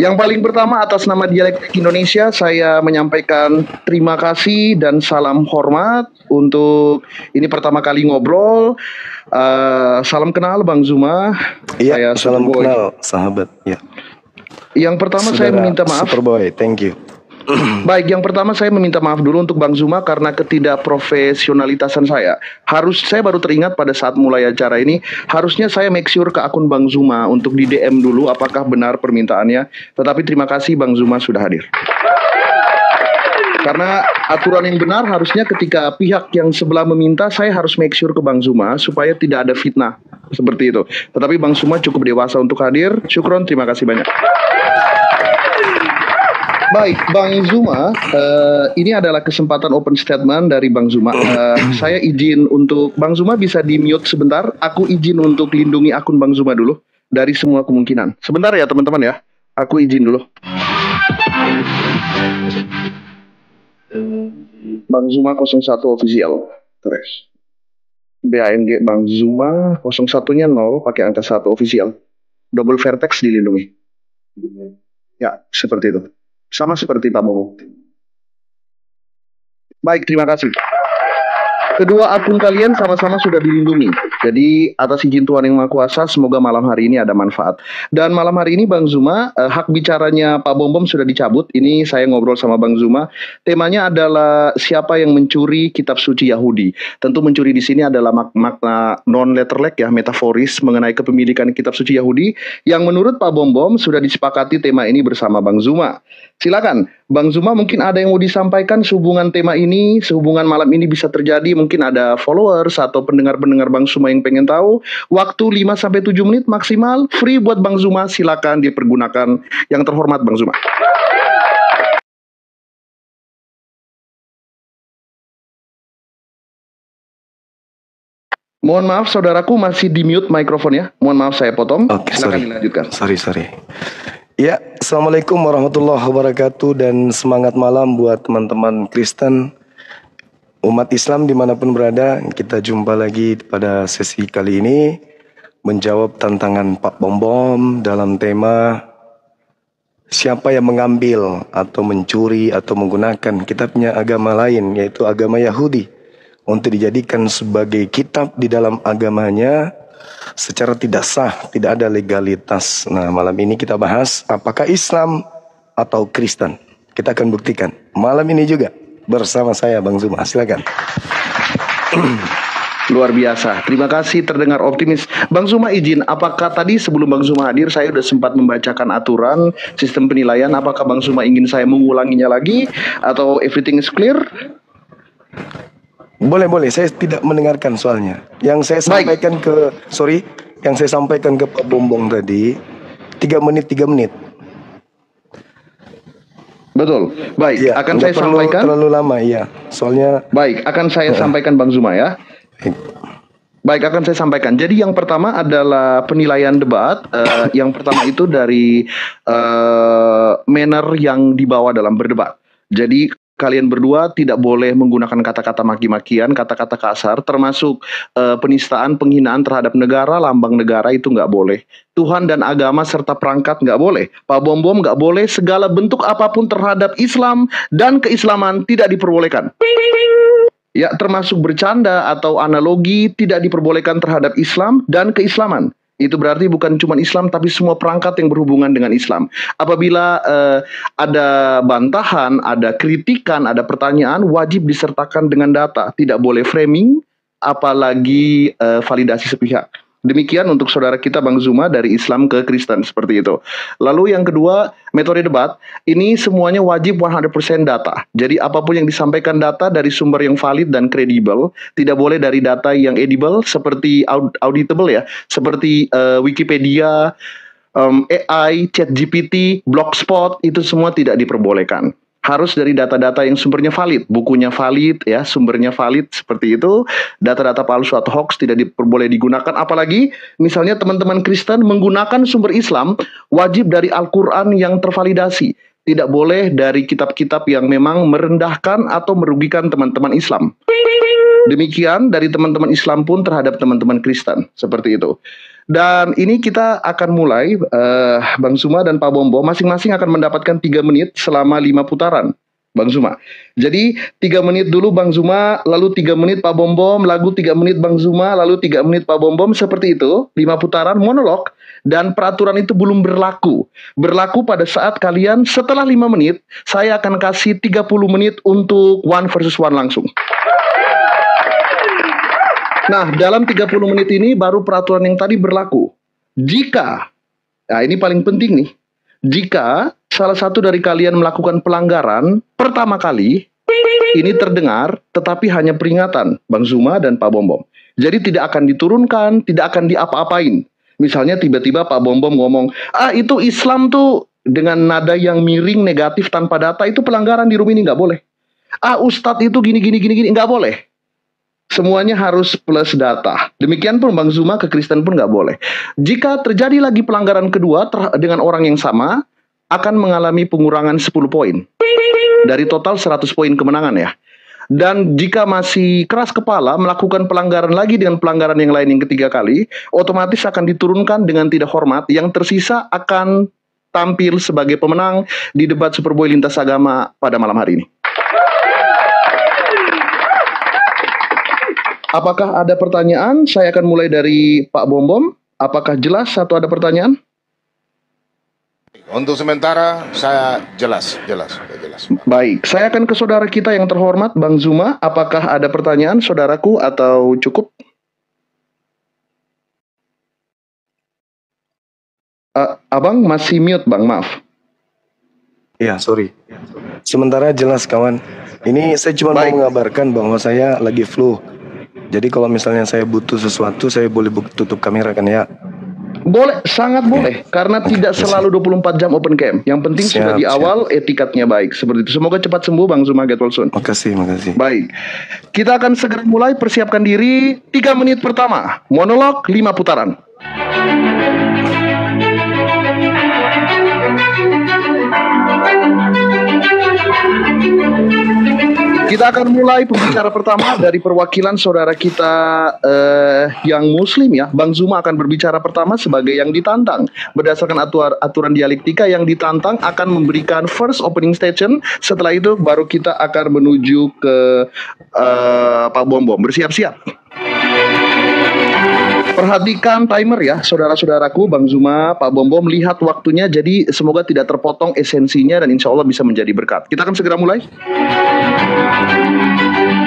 Yang paling pertama atas nama Dialektik Indonesia saya menyampaikan terima kasih dan salam hormat untuk ini pertama kali ngobrol. Salam kenal Bang Zuma. Iya, salam kenal sahabat. Ya. Yang pertama saya meminta maaf. Superboy, thank you. Baik, yang pertama saya meminta maaf dulu untuk Bang Zuma karena ketidakprofesionalitasan saya. Saya baru teringat pada saat mulai acara ini, harusnya saya make sure ke akun Bang Zuma untuk di DM dulu apakah benar permintaannya. Tetapi terima kasih Bang Zuma sudah hadir. Karena aturan yang benar harusnya ketika pihak yang sebelah meminta, saya harus make sure ke Bang Zuma supaya tidak ada fitnah seperti itu. Tetapi Bang Zuma cukup dewasa untuk hadir. Syukron, terima kasih banyak. Baik, Bang Zuma, ini adalah kesempatan open statement dari Bang Zuma. Saya izin untuk Bang Zuma bisa di-mute sebentar. Aku izin untuk lindungi akun Bang Zuma dulu dari semua kemungkinan. Sebentar ya teman-teman ya. Aku izin dulu. Bang Zuma 01 official. Terus. BANG Bang Zuma 01-nya 0 pakai angka 1 official. Double vertex dilindungi. Ya, seperti itu. Sama seperti Pak Bowo. Baik, terima kasih. Kedua akun kalian sama-sama sudah dilindungi. Jadi atas izin Tuhan Yang Maha Kuasa, semoga malam hari ini ada manfaat. Dan malam hari ini Bang Zuma, hak bicaranya Pak Bom sudah dicabut. Ini saya ngobrol sama Bang Zuma. Temanya adalah siapa yang mencuri kitab suci Yahudi. Tentu mencuri di sini adalah makna non-letterlek ya, metaforis mengenai kepemilikan kitab suci Yahudi. Yang menurut Pak Bom sudah disepakati tema ini bersama Bang Zuma. Silakan, Bang Zuma mungkin ada yang mau disampaikan sehubungan tema ini, sehubungan malam ini bisa terjadi. Mungkin ada followers atau pendengar-pendengar Bang Zuma yang pengen tahu. Waktu 5-7 menit maksimal, free buat Bang Zuma, silakan dipergunakan. Yang terhormat Bang Zuma. Mohon maaf saudaraku masih di mute mikrofonnya. Mohon maaf saya potong. Oke, silakan dilanjutkan. Sorry. Ya, Assalamualaikum warahmatullahi wabarakatuh dan semangat malam buat teman-teman Kristen, umat Islam dimanapun berada. Kita jumpa lagi pada sesi kali ini menjawab tantangan Pak Bom dalam tema siapa yang mengambil atau mencuri atau menggunakan kitabnya agama lain, yaitu agama Yahudi, untuk dijadikan sebagai kitab di dalam agamanya secara tidak sah, tidak ada legalitas. Nah, malam ini kita bahas apakah Islam atau Kristen. Kita akan buktikan malam ini juga bersama saya Bang Zuma. Silakan. Luar biasa. Terima kasih, terdengar optimis. Bang Zuma izin, apakah tadi sebelum Bang Zuma hadir saya sudah sempat membacakan aturan sistem penilaian? Apakah Bang Zuma ingin saya mengulanginya lagi atau everything is clear? Boleh, saya tidak mendengarkan soalnya. Yang saya sampaikan yang saya sampaikan ke Pak Bombong tadi 3 menit. Betul. Baik, ya, akan saya sampaikan. Terlalu lama, ya. Soalnya. Baik, akan saya sampaikan Bang Zuma ya. Baik, akan saya sampaikan. Jadi yang pertama adalah penilaian debat. Yang pertama itu dari manner yang dibawa dalam berdebat. Jadi kalian berdua tidak boleh menggunakan kata-kata maki-makian, kata-kata kasar, termasuk penistaan, penghinaan terhadap negara, lambang negara itu nggak boleh. Tuhan dan agama serta perangkat nggak boleh. Pak Bom nggak boleh. Segala bentuk apapun terhadap Islam dan keislaman tidak diperbolehkan. Ya, termasuk bercanda atau analogi tidak diperbolehkan terhadap Islam dan keislaman. Itu berarti bukan cuma Islam tapi semua perangkat yang berhubungan dengan Islam. Apabila ada bantahan, ada kritikan, ada pertanyaan, wajib disertakan dengan data. Tidak boleh framing, apalagi validasi sepihak. Demikian untuk saudara kita Bang Zuma dari Islam ke Kristen seperti itu. Lalu yang kedua, metode debat. Ini semuanya wajib 100% data. Jadi apapun yang disampaikan data dari sumber yang valid dan kredibel. Tidak boleh dari data yang edible seperti auditable ya. Seperti Wikipedia, AI, ChatGPT, Blogspot, itu semua tidak diperbolehkan. Harus dari data-data yang sumbernya valid, bukunya valid, ya, sumbernya valid seperti itu. Data-data palsu atau hoax tidak diperboleh digunakan. Apalagi misalnya teman-teman Kristen menggunakan sumber Islam, wajib dari Al-Quran yang tervalidasi. Tidak boleh dari kitab-kitab yang memang merendahkan atau merugikan teman-teman Islam. Demikian dari teman-teman Islam pun terhadap teman-teman Kristen, seperti itu. Dan ini kita akan mulai, Bang Zuma dan Pak Bombo masing-masing akan mendapatkan 3 menit selama 5 putaran. Bang Zuma. Jadi 3 menit dulu Bang Zuma, lalu 3 menit Pak Bombom, lalu 3 menit Bang Zuma, lalu 3 menit Pak Bombom, seperti itu, 5 putaran monolog, dan peraturan itu belum berlaku. Berlaku pada saat kalian setelah 5 menit, saya akan kasih 30 menit untuk one versus one langsung. Nah, dalam 30 menit ini baru peraturan yang tadi berlaku. Jika, nah ini paling penting nih, jika salah satu dari kalian melakukan pelanggaran pertama kali, ini terdengar, tetapi hanya peringatan, Bang Zuma dan Pak Bombom. Jadi tidak akan diturunkan, tidak akan diapa-apain. Misalnya tiba-tiba Pak Bombom ngomong, itu Islam tuh dengan nada yang miring, negatif, tanpa data, itu pelanggaran di room ini, nggak boleh. Ustadz itu gini, nggak boleh. Semuanya harus plus data. Demikian pun Bang Zuma ke Kristen pun nggak boleh. Jika terjadi lagi pelanggaran kedua dengan orang yang sama, akan mengalami pengurangan 10 poin. Dari total 100 poin kemenangan ya. Dan jika masih keras kepala melakukan pelanggaran lagi dengan pelanggaran yang lain yang ketiga kali, otomatis akan diturunkan dengan tidak hormat. Yang tersisa akan tampil sebagai pemenang di debat Superboy lintas agama pada malam hari ini. Apakah ada pertanyaan? Saya akan mulai dari Pak Bombom. Apakah jelas atau ada pertanyaan? Untuk sementara saya jelas. Baik, saya akan ke saudara kita yang terhormat, Bang Zuma. Apakah ada pertanyaan, saudaraku, atau cukup? Abang masih mute, Bang, maaf. Ya, sorry. Sementara jelas kawan. Ini saya cuma mau mengabarkan bahwa saya lagi flu. Jadi kalau misalnya saya butuh sesuatu, saya boleh tutup kamera kan ya? Boleh, sangat boleh. Karena tidak selalu 24 jam open cam. Yang penting sudah di awal etikatnya baik. Seperti itu. Semoga cepat sembuh Bang Zuma, get well soon. Makasih. Baik. Kita akan segera mulai, persiapkan diri. 3 menit pertama. Monolog 5 putaran. Kita akan mulai pembicara pertama dari perwakilan saudara kita yang muslim ya. Bang Zuma akan berbicara pertama sebagai yang ditantang. Berdasarkan aturan dialektika, yang ditantang akan memberikan first opening statement. Setelah itu baru kita akan menuju ke Pak Bombom. Bersiap-siap. Perhatikan timer ya, saudara-saudaraku, Bang Zuma, Pak Bombom, lihat waktunya, jadi semoga tidak terpotong esensinya dan insya Allah bisa menjadi berkat. Kita akan segera mulai.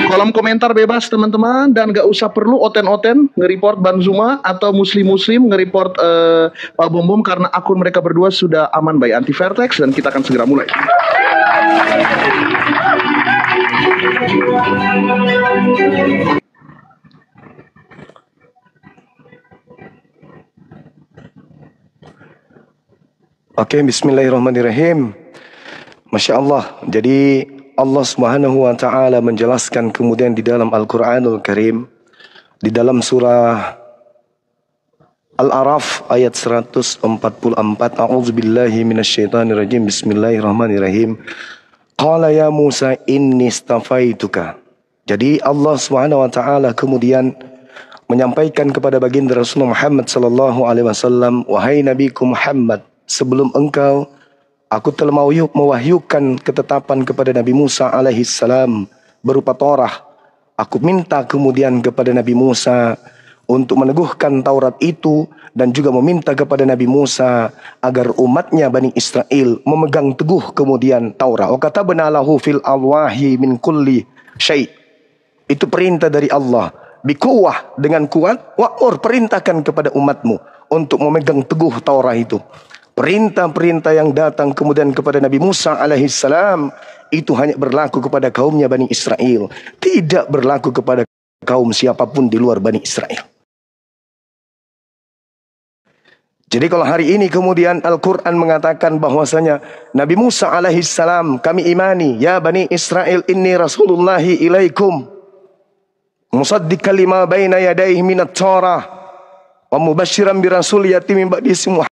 Kolom komentar bebas teman-teman, dan gak usah perlu oten-oten nge-report Bang Zuma atau muslim-muslim nge-report Pak Bombom, karena akun mereka berdua sudah aman by anti-vertex, dan kita akan segera mulai. Oke, bismillahirrahmanirrahim. Masya Allah. Jadi Allah Subhanahu wa Ta'ala menjelaskan kemudian di dalam Al-Quranul Karim, di dalam surah Al-Araf ayat 144, A'udzubillahi minasyaitonirrajim, bismillahirrahmanirrahim. Qala ya Musa inni istafaituka. Jadi Allah Subhanahu wa Ta'ala kemudian menyampaikan kepada baginda Rasulullah Muhammad sallallahu alaihi wasallam, wahai Nabiku Muhammad, sebelum engkau, aku telah mewahyukan ketetapan kepada Nabi Musa alaihi salam berupa Torah. Aku minta kemudian kepada Nabi Musa untuk meneguhkan Taurat itu, dan juga meminta kepada Nabi Musa agar umatnya Bani Israel memegang teguh kemudian Taurat. Wa katabna lahu fil alwahi min kulli syai'. Itu perintah dari Allah. Bikuwah, dengan kuat, wa'ur, perintahkan kepada umatmu untuk memegang teguh Taurat itu. Perintah-perintah yang datang kemudian kepada Nabi Musa alaihissalam itu hanya berlaku kepada kaumnya Bani Israel, tidak berlaku kepada kaum siapapun di luar Bani Israel. Jadi kalau hari ini kemudian Al-Quran mengatakan bahwasanya Nabi Musa alaihissalam, kami imani, ya Bani Israel, inni rasulullahi ilaikum musaddiqan lima baina yadayhi minat Torah wa mubasyiran bi rasul yati min ba'di ismihi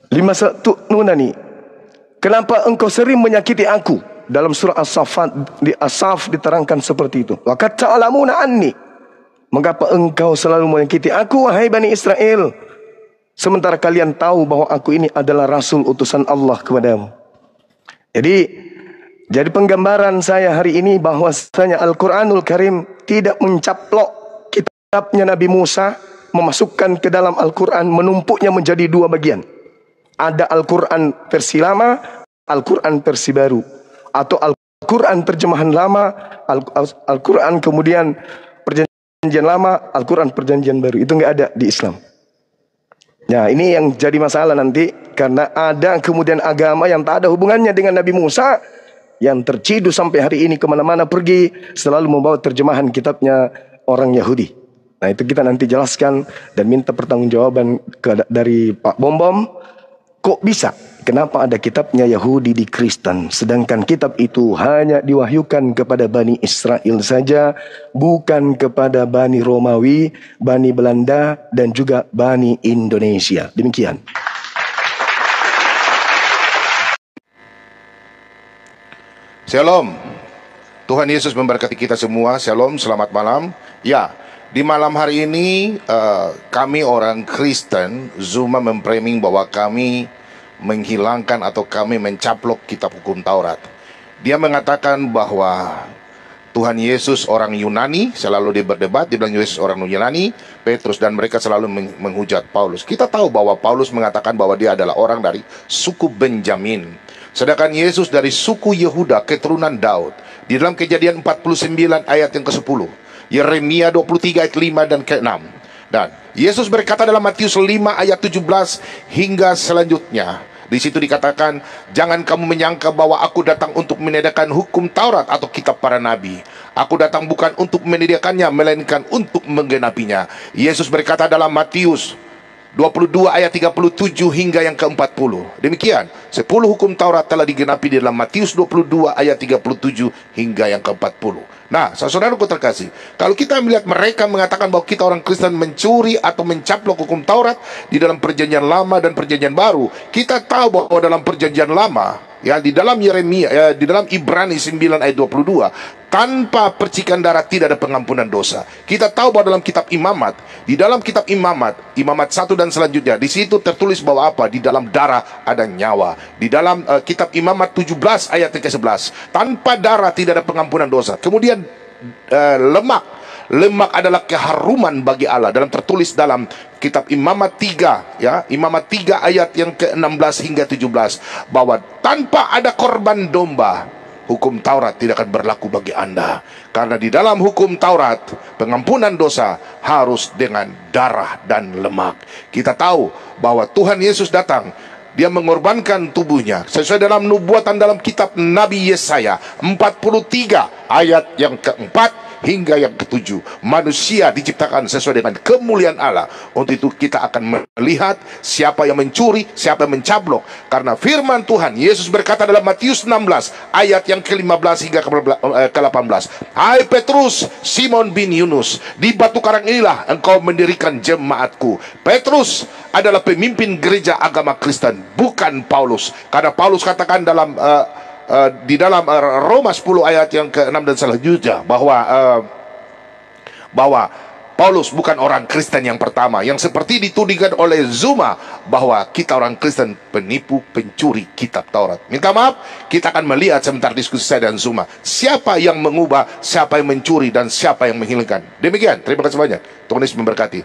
51 nunani. Kenapa engkau sering menyakiti aku? Dalam surah As-Saff diterangkan seperti itu. Wa qad ta'lamuna anni. Mengapa engkau selalu menyakiti aku, wahai Bani Israel? Sementara kalian tahu bahwa aku ini adalah Rasul utusan Allah kepadamu. Jadi penggambaran saya hari ini bahwasanya Al-Quranul Karim tidak mencaplok kitabnya Nabi Musa, memasukkan ke dalam Al-Quran, menumpuknya menjadi dua bagian. Ada Al-Quran versi lama, Al-Quran versi baru. Atau Al-Quran terjemahan lama, Al-Quran kemudian perjanjian lama, Al-Quran perjanjian baru. Itu nggak ada di Islam. Nah, ini yang jadi masalah nanti. Karena ada kemudian agama yang tak ada hubungannya dengan Nabi Musa, yang terciduk sampai hari ini kemana-mana pergi, selalu membawa terjemahan kitabnya orang Yahudi. Nah, itu kita nanti jelaskan dan minta pertanggungjawaban dari Pak Bom. Kok bisa? Kenapa ada kitabnya Yahudi di Kristen, sedangkan kitab itu hanya diwahyukan kepada Bani Israel saja, bukan kepada Bani Romawi, Bani Belanda, dan juga Bani Indonesia. Demikian. Shalom. Tuhan Yesus memberkati kita semua. Shalom, selamat malam. Ya, di malam hari ini kami orang Kristen, Zuma memframing bahwa kami menghilangkan atau kami mencaplok kitab hukum Taurat. Dia mengatakan bahwa Tuhan Yesus orang Yunani, selalu dia berdebat, dia bilang Yesus orang Yunani, Petrus dan mereka selalu menghujat Paulus. Kita tahu bahwa Paulus mengatakan bahwa dia adalah orang dari suku Benjamin. Sedangkan Yesus dari suku Yehuda, keturunan Daud. Di dalam Kejadian 49 ayat yang ke-10, Yeremia 23 ayat 5 dan ke-6. Dan Yesus berkata dalam Matius 5 ayat 17 hingga selanjutnya. Di situ dikatakan, jangan kamu menyangka bahwa aku datang untuk menyediakan hukum Taurat atau kitab para nabi. Aku datang bukan untuk menyediakannya, melainkan untuk menggenapinya. Yesus berkata dalam Matius 22 ayat 37 hingga yang ke-40. Demikian, 10 hukum Taurat telah digenapi di dalam Matius 22 ayat 37 hingga yang ke-40. Nah, saudaraku terkasih, kalau kita melihat mereka mengatakan bahwa kita orang Kristen mencuri atau mencaplok hukum Taurat di dalam perjanjian lama dan perjanjian baru, kita tahu bahwa dalam perjanjian lama, ya, di dalam Yeremia, di dalam Ibrani 9 ayat 22, tanpa percikan darah tidak ada pengampunan dosa. Kita tahu bahwa dalam kitab Imamat, di dalam kitab Imamat 1 dan selanjutnya, di situ tertulis bahwa apa? Di dalam darah ada nyawa. Di dalam kitab Imamat 17 ayat ke-11, tanpa darah tidak ada pengampunan dosa. Kemudian lemak adalah keharuman bagi Allah. Dalam tertulis dalam kitab Imamat 3, ya, Imamat 3 ayat yang ke-16 hingga 17, bahwa tanpa ada korban domba, hukum Taurat tidak akan berlaku bagi Anda. Karena di dalam hukum Taurat, pengampunan dosa harus dengan darah dan lemak. Kita tahu bahwa Tuhan Yesus datang, dia mengorbankan tubuhnya sesuai dalam nubuatan dalam kitab Nabi Yesaya 43 ayat yang ke-4 hingga yang ke-7. Manusia diciptakan sesuai dengan kemuliaan Allah. Untuk itu kita akan melihat siapa yang mencuri, siapa yang mencaplok. Karena firman Tuhan, Yesus berkata dalam Matius 16 ayat yang ke-15 hingga ke-18, hai Petrus, Simon bin Yunus, di batu karang inilah engkau mendirikan jemaatku. Petrus adalah pemimpin gereja agama Kristen, bukan Paulus. Karena Paulus katakan dalam di dalam Roma 10 ayat yang ke-6 dan selanjutnya bahwa Paulus bukan orang Kristen yang pertama yang seperti ditudingkan oleh Zuma bahwa kita orang Kristen penipu, pencuri kitab Taurat. Minta maaf, kita akan melihat sebentar diskusi saya dan Zuma, siapa yang mengubah, siapa yang mencuri, dan siapa yang menghilangkan. Demikian, terima kasih banyak. Tuhan Yesus memberkati.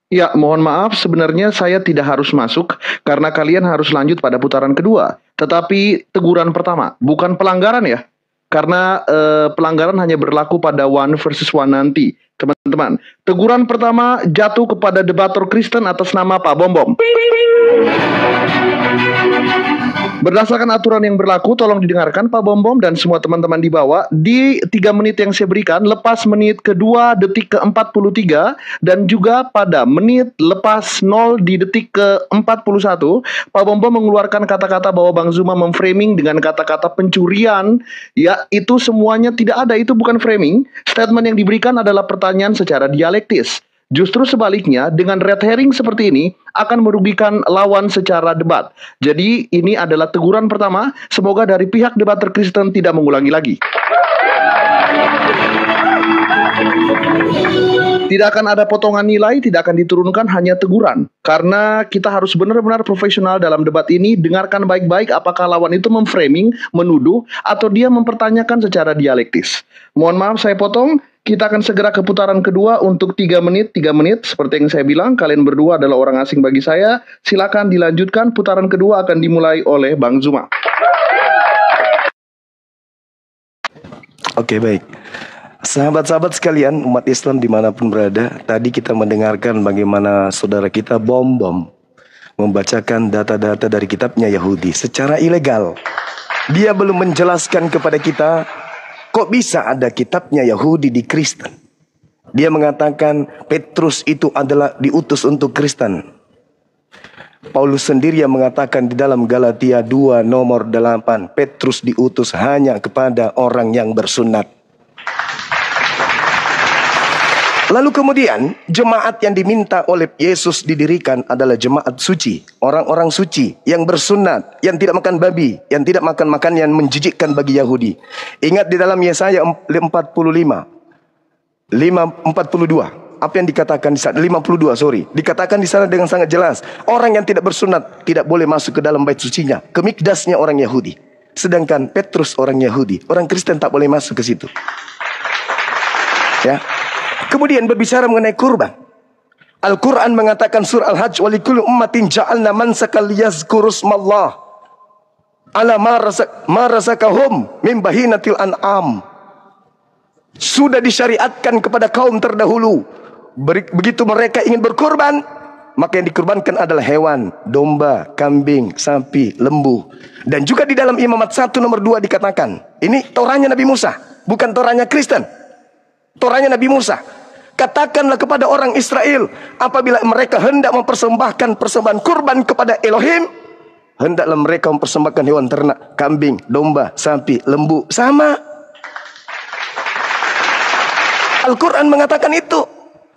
Ya, mohon maaf, sebenarnya saya tidak harus masuk karena kalian harus lanjut pada putaran kedua. Tetapi teguran pertama, bukan pelanggaran ya. Karena pelanggaran hanya berlaku pada one versus one nanti, teman-teman. Teguran pertama jatuh kepada debator Kristen atas nama Pak Bom. Berdasarkan aturan yang berlaku, tolong didengarkan Pak Bom dan semua teman-teman di bawah. Di 3 menit yang saya berikan, lepas menit kedua detik ke-43 dan juga pada menit lepas 0 di detik ke-41, Pak Bom mengeluarkan kata-kata bahwa Bang Zuma memframing dengan kata-kata pencurian. Ya, itu semuanya tidak ada, itu bukan framing. Statement yang diberikan adalah pertanyaan secara dialektis. Justru sebaliknya, dengan red herring seperti ini akan merugikan lawan secara debat. Jadi ini adalah teguran pertama. Semoga dari pihak debater Kristen tidak mengulangi lagi. Tidak akan ada potongan nilai, tidak akan diturunkan, hanya teguran. Karena kita harus benar-benar profesional dalam debat ini. Dengarkan baik-baik apakah lawan itu memframing, menuduh, atau dia mempertanyakan secara dialektis. Mohon maaf saya potong. Kita akan segera ke putaran kedua untuk 3 menit. Seperti yang saya bilang, kalian berdua adalah orang asing bagi saya. Silakan dilanjutkan, putaran kedua akan dimulai oleh Bang Zuma. Oke, baik. Sahabat-sahabat sekalian, umat Islam dimanapun berada, tadi kita mendengarkan bagaimana saudara kita Bom membacakan data-data dari kitabnya Yahudi secara ilegal. Dia belum menjelaskan kepada kita, kok bisa ada kitabnya Yahudi di Kristen. Dia mengatakan Petrus itu adalah diutus untuk Kristen. Paulus sendiri yang mengatakan di dalam Galatia 2 nomor 8, Petrus diutus hanya kepada orang yang bersunat. Lalu kemudian jemaat yang diminta oleh Yesus didirikan adalah jemaat suci, orang-orang suci yang bersunat, yang tidak makan babi, yang tidak makan makanan yang menjijikkan bagi Yahudi. Ingat di dalam Yesaya 42, apa yang dikatakan di sana? 52, dikatakan di sana dengan sangat jelas, orang yang tidak bersunat tidak boleh masuk ke dalam bait sucinya, ke mikdasnya orang Yahudi. Sedangkan Petrus orang Yahudi, orang Kristen tak boleh masuk ke situ. Ya. Kemudian berbicara mengenai kurban. Al-Quran mengatakan surah Al-Hajj, walikulli ummatin ja'alna mansakal yazkurusmallah ala ma razaqahum min bahinatil an'am. Sudah disyariatkan kepada kaum terdahulu. Begitu mereka ingin berkurban, maka yang dikurbankan adalah hewan, domba, kambing, sapi, lembu. Dan juga di dalam Imamat 1 nomor 2 dikatakan, ini Torahnya Nabi Musa, bukan Torahnya Kristen. Torahnya Nabi Musa. Katakanlah kepada orang Israel, apabila mereka hendak mempersembahkan persembahan kurban kepada Elohim, hendaklah mereka mempersembahkan hewan ternak, kambing, domba, sapi, lembu. Sama. Al-Quran mengatakan itu.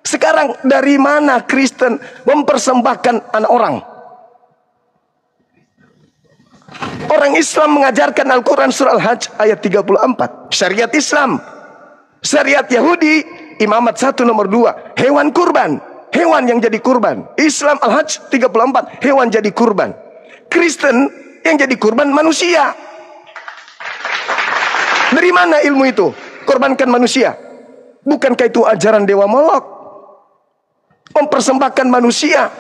Sekarang dari mana Kristen mempersembahkan anak orang? Orang Islam mengajarkan Al-Quran surah Al-Hajj ayat 34. Syariat Islam. Syariat Yahudi, Imamat 1 nomor 2, hewan kurban, hewan yang jadi kurban. Islam Al-Hajj 34, hewan jadi kurban. Kristen yang jadi kurban manusia. Dari mana ilmu itu? Korbankan manusia. Bukankah itu ajaran Dewa Molok? Mempersembahkan manusia,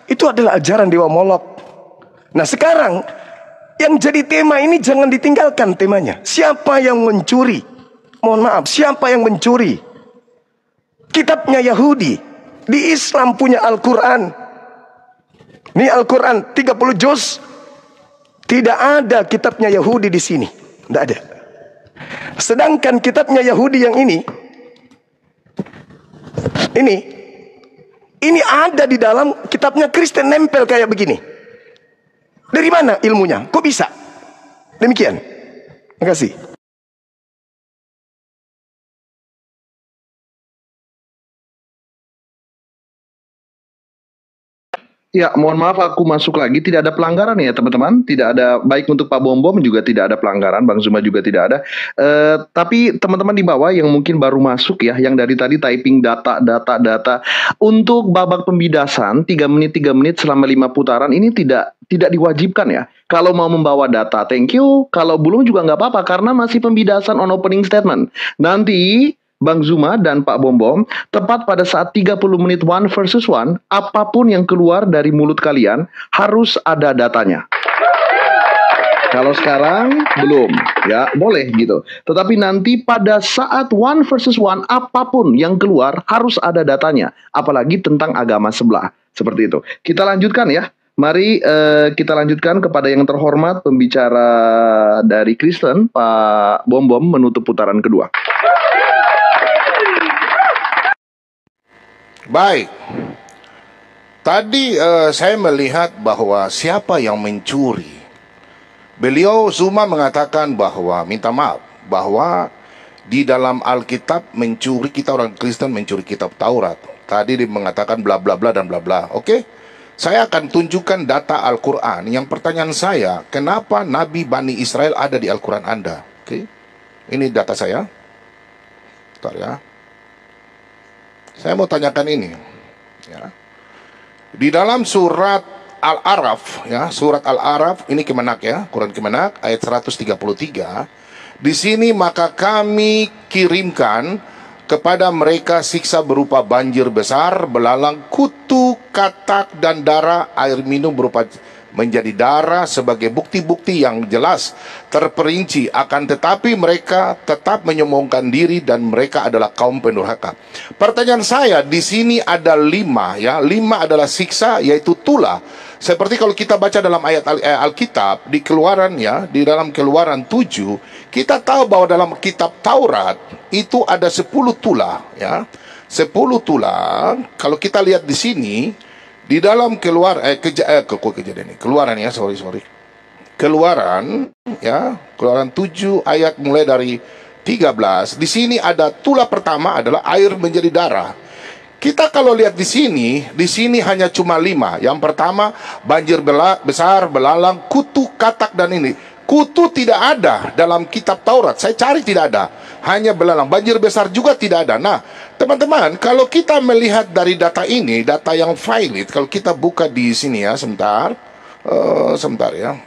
itu adalah ajaran Dewa Molok. Nah sekarang yang jadi tema ini jangan ditinggalkan temanya. Siapa yang mencuri? Mohon maaf, siapa yang mencuri kitabnya Yahudi? Di Islam punya Al-Quran. Ini Al-Quran 30 juz. Tidak ada kitabnya Yahudi di sini. Tidak ada. Sedangkan kitabnya Yahudi yang ini ada di dalam kitabnya Kristen, nempel kayak begini. Dari mana ilmunya? Kok bisa? Demikian. Terima kasih. Ya, mohon maaf aku masuk lagi. Tidak ada pelanggaran ya teman-teman. Tidak ada, baik untuk Pak Bom juga tidak ada pelanggaran. Bang Zuma juga tidak ada. Tapi teman-teman di bawah yang mungkin baru masuk ya, yang dari tadi typing data. Untuk babak pembidasan 3 menit selama 5 putaran ini tidak diwajibkan ya. Kalau mau membawa data, thank you. Kalau belum juga nggak apa-apa karena masih pembidasan on opening statement. Nanti Bang Zuma dan Pak Bom tepat pada saat 30 menit 1 versus 1, apapun yang keluar dari mulut kalian harus ada datanya. Kalau sekarang belum, ya boleh gitu. Tetapi nanti pada saat 1 versus 1, apapun yang keluar harus ada datanya. Apalagi tentang agama sebelah. Seperti itu. Kita lanjutkan ya. Mari kita lanjutkan kepada yang terhormat pembicara dari Kristen, Pak Bom Bom, menutup putaran kedua. Baik. Tadi saya melihat bahwa siapa yang mencuri. Beliau Zuma mengatakan bahwa, minta maaf, bahwa di dalam Alkitab mencuri, kita orang Kristen mencuri kitab Taurat. Tadi dia mengatakan bla bla bla dan bla bla. Oke? Saya akan tunjukkan data Al-Quran. Yang pertanyaan saya, kenapa Nabi Bani Israel ada di Al-Quran Anda? Oke? Ini data saya. Bentar ya. Saya mau tanyakan ini. Ya. Di dalam surat Al-Araf, ya, surat Al-Araf, ini Kemenak ya, Quran Kemenak ayat 133. Di sini, maka kami kirimkan kepada mereka siksa berupa banjir besar, belalang, kutu, katak, dan darah. Air minum berupa menjadi darah sebagai bukti-bukti yang jelas terperinci, akan tetapi mereka tetap menyombongkan diri dan mereka adalah kaum pendurhaka. Pertanyaan saya, di sini ada 5 ya, 5 adalah siksa, yaitu tulah. Seperti kalau kita baca dalam ayat Alkitab di Keluaran ya, di dalam Keluaran 7, kita tahu bahwa dalam kitab Taurat itu ada 10 tulah ya. 10 tulah. Kalau kita lihat di sini di dalam kejadian ini, Keluaran ya, sorry. Keluaran ya, Keluaran 7 ayat mulai dari 13. Di sini ada tulah pertama adalah air menjadi darah. Kita kalau lihat di sini hanya cuma 5. Yang pertama banjir besar, belalang, kutu, katak, dan ini. Kutu tidak ada dalam kitab Taurat. Saya cari tidak ada. Hanya belalang. Banjir besar juga tidak ada. Nah, teman-teman, kalau kita melihat dari data ini, data yang valid, kalau kita buka di sini ya, sebentar ya.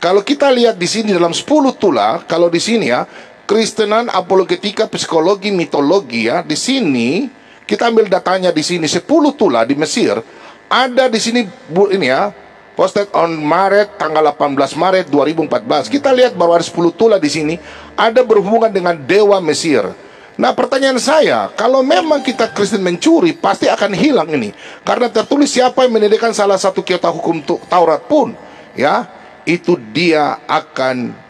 Kalau kita lihat di sini dalam 10 tulah, kalau di sini ya, Kristenan, apologetika, psikologi, mitologi ya, di sini kita ambil datanya di sini 10 tulah di Mesir. Ada di sini ini ya, posted on Maret, tanggal 18 Maret 2014. Kita lihat bahwa ada 10 tulah di sini, ada berhubungan dengan dewa Mesir. Nah, pertanyaan saya, kalau memang kita Kristen mencuri, pasti akan hilang ini. Karena tertulis siapa yang menedikan salah satu kitab hukum Taurat pun, ya, itu dia akan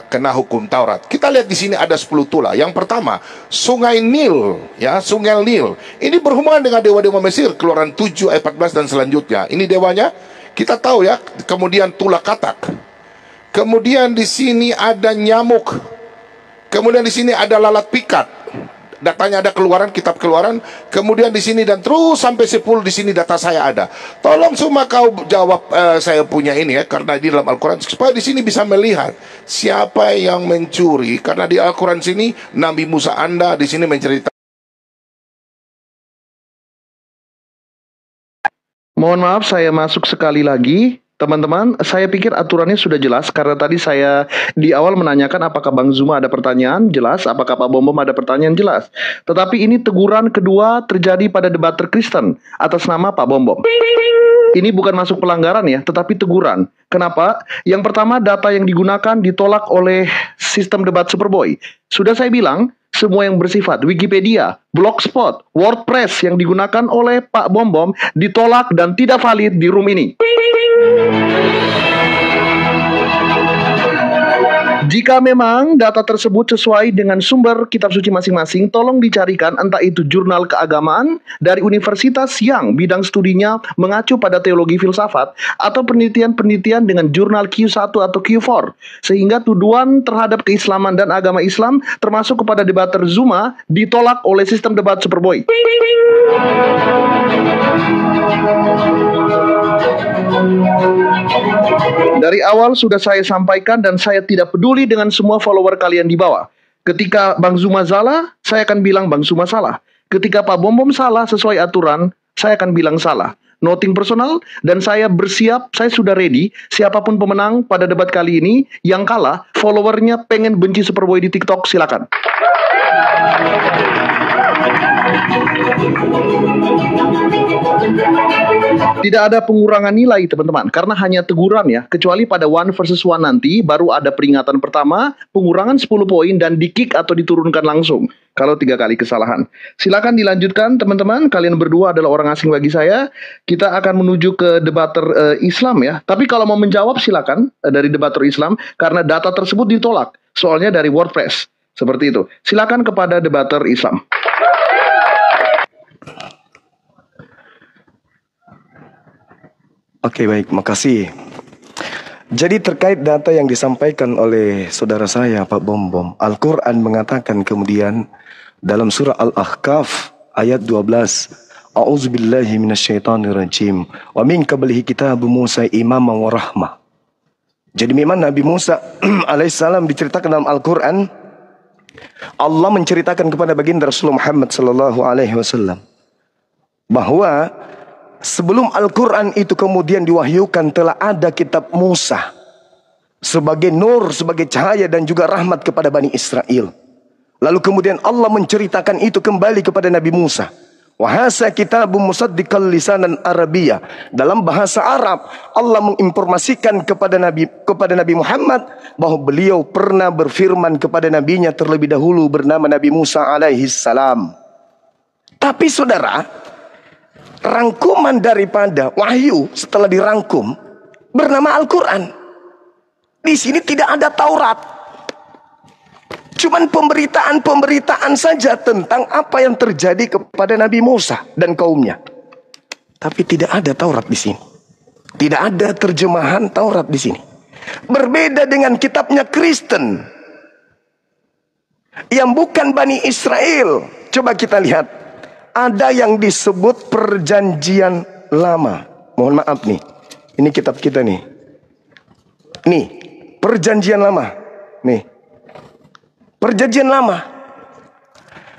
kena hukum Taurat. Kita lihat di sini ada 10 tulah. Yang pertama, Sungai Nil, ya, Sungai Nil. Ini berhubungan dengan dewa-dewa Mesir, Keluaran 7 ayat 14 dan selanjutnya. Ini dewanya, kita tahu ya. Kemudian tulah katak. Kemudian di sini ada nyamuk. Kemudian di sini ada lalat pikat. Datanya ada Keluaran, kitab Keluaran. Kemudian di sini dan terus sampai 10 di sini data saya ada. Tolong semua kau jawab saya punya ini ya, karena di dalam Al-Quran supaya di sini bisa melihat siapa yang mencuri. Karena di Al-Quran sini Nabi Musa Anda di sini menceritakan. Mohon maaf, saya masuk sekali lagi. Teman-teman, saya pikir aturannya sudah jelas karena tadi saya di awal menanyakan apakah Bang Zuma ada pertanyaan, jelas. Apakah Pak Bom Bom ada pertanyaan, jelas. Tetapi ini teguran kedua terjadi pada debater Kristen atas nama Pak Bom Bom. Ini bukan masuk pelanggaran ya, tetapi teguran. Kenapa? Yang pertama, data yang digunakan ditolak oleh sistem debat Superboy. Sudah saya bilang, semua yang bersifat Wikipedia, Blogspot, WordPress yang digunakan oleh Pak Bom Bom ditolak dan tidak valid di room ini. Jika memang data tersebut sesuai dengan sumber kitab suci masing-masing, tolong dicarikan entah itu jurnal keagamaan dari universitas yang bidang studinya mengacu pada teologi filsafat atau penelitian-penelitian dengan jurnal Q1 atau Q4. Sehingga tuduhan terhadap keislaman dan agama Islam termasuk kepada debater Zuma ditolak oleh sistem debat Superboy. Dari awal sudah saya sampaikan dan saya tidak peduli dengan semua follower kalian di bawah. Ketika Bang Zuma salah, saya akan bilang Bang Zuma salah. Ketika Pak Bom Bom salah sesuai aturan, saya akan bilang salah. Nothing personal, dan saya bersiap, saya sudah ready. Siapapun pemenang pada debat kali ini, yang kalah, followernya pengen benci Superboy di TikTok, silakan. Tidak ada pengurangan nilai teman-teman, karena hanya teguran ya, kecuali pada one versus one nanti baru ada peringatan pertama, pengurangan 10 poin dan di-kick atau diturunkan langsung kalau 3 kali kesalahan. Silakan dilanjutkan teman-teman, kalian berdua adalah orang asing bagi saya. Kita akan menuju ke debater Islam ya. Tapi kalau mau menjawab silakan dari debater Islam, karena data tersebut ditolak, soalnya dari WordPress. Seperti itu. Silakan kepada debater Islam. Oke, baik, makasih. Jadi terkait data yang disampaikan oleh saudara saya Pak Bom, Al-Quran mengatakan kemudian dalam surah Al-Ahqaf ayat 12, A'udzubillahi minasyaitonirrajim, wa min qablihi kitabu Musa imaman wa rahmah. Jadi memang Nabi Musa alaihissalam diceritakan dalam Al-Quran, Allah menceritakan kepada baginda Rasulullah Muhammad sallallahu alaihi wasallam bahwa sebelum Al-Quran itu kemudian diwahyukan telah ada kitab Musa sebagai nur, sebagai cahaya dan juga rahmat kepada Bani Israel. Lalu kemudian Allah menceritakan itu kembali kepada Nabi Musa. Wahasa kitabun musaddiqal lisanan Arabiyya. Dalam bahasa Arab Allah menginformasikan kepada Nabi Muhammad bahwa beliau pernah berfirman kepada nabinya terlebih dahulu bernama Nabi Musa alaihi salam. Tapi saudara, rangkuman daripada wahyu setelah dirangkum bernama Al-Quran. Di sini tidak ada Taurat. Cuman pemberitaan saja tentang apa yang terjadi kepada Nabi Musa dan kaumnya. Tapi tidak ada Taurat di sini. Tidak ada terjemahan Taurat di sini. Berbeda dengan kitabnya Kristen yang bukan Bani Israel. Coba kita lihat. Ada yang disebut perjanjian lama. Mohon maaf nih. Ini kitab kita nih. Nih, perjanjian lama. Nih. Perjanjian lama.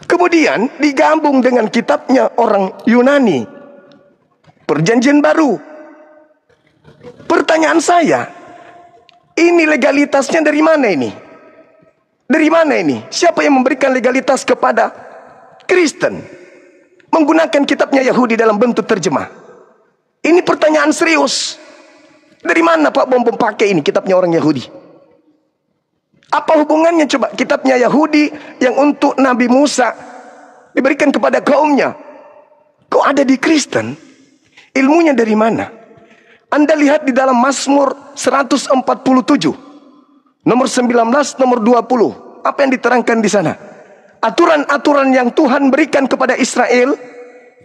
Kemudian digabung dengan kitabnya orang Yunani. Perjanjian baru. Pertanyaan saya, ini legalitasnya dari mana ini? Dari mana ini? Siapa yang memberikan legalitas kepada Kristen menggunakan kitabnya Yahudi dalam bentuk terjemah? Ini pertanyaan serius. Dari mana Pak Bom pakai ini kitabnya orang Yahudi? Apa hubungannya coba kitabnya Yahudi yang untuk Nabi Musa diberikan kepada kaumnya? Kok ada di Kristen? Ilmunya dari mana? Anda lihat di dalam Mazmur 147 nomor 19, nomor 20. Apa yang diterangkan di sana? Aturan-aturan yang Tuhan berikan kepada Israel,